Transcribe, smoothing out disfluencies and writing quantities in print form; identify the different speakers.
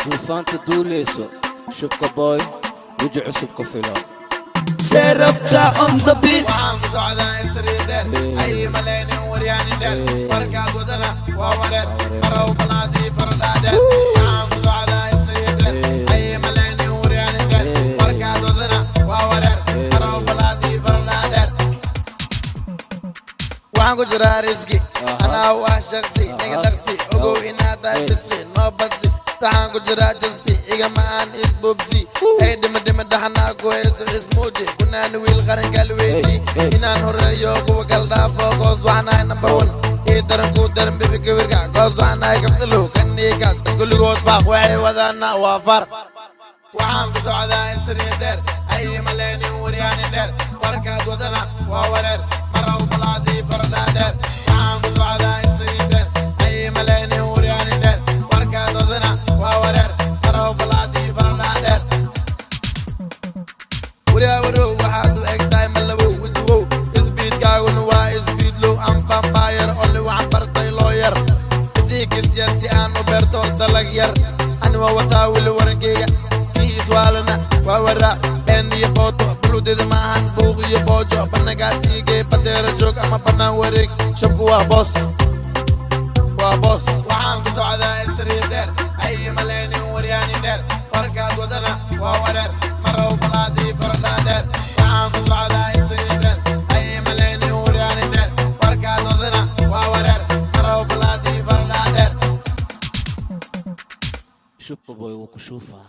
Speaker 1: duufaanta duuleyso shubka boy weji cusub ka filo
Speaker 2: Serapta on the beat
Speaker 3: waxaan ku socdaa street dheer ay malaynin waryaanin dheer warkaas wadana waa wareer marow falaadii faradhaa dheer waxaan ku socdaa street dheer ay malaynin waryaanin dheer warkaas wadana waa wareer marow falaadii faradhaa dheer waxaan ku jiraa riski anaa waa shaksi iga dhaqsi ogow inaad tahay fisqi noo badsi taxaan ku jiraa justi igama aan isbubsi ay dhima dhaxanaa ku hayso ismuuji kunaan wiil qarangal weydii inaan horeeyo kuwa kala dhaafo goos waxanahay number one ii daran kuu daran bibi gawirka goos waxanahay kaftalow kaniikaas iskulligood faaq waxay wadaana waa far waxaan ku socdaa street dheer ay malaynin waryaanin dheer warkaas wadana waa wareer marow falaadii faradhaa dheer waxaan ku socdaa street dheer ay malaynin waryaanin dheer warkaas wadana waa wareer marow falaadii faradhaa dheer waryawarow waxaad u eg tahay malabow wejiwow isbiidkaaguna waa isbiid low aan vampire oli waxaan bartay looyar isiikis yar si aan u beerto dalag yar ani waa wataa weli warankeyga kii iswaalana waa waraa een iyo booto buludeeda ma ahan buuq iyo boojo banagaas iigee bateera joog ama bannaan wareeg shabku waa boos waxaan ku socdaa street dheer ay malaynin waryaanin dheer warkaas wadana waa wareer marow falaadii faradhaa dheer waxaan ku socdaa street dheer ay malaynin waryaanin dheer warkaas wadana waa wareer marow falaadii faradhaa dheer
Speaker 1: shubka boy wuu ku shuufaa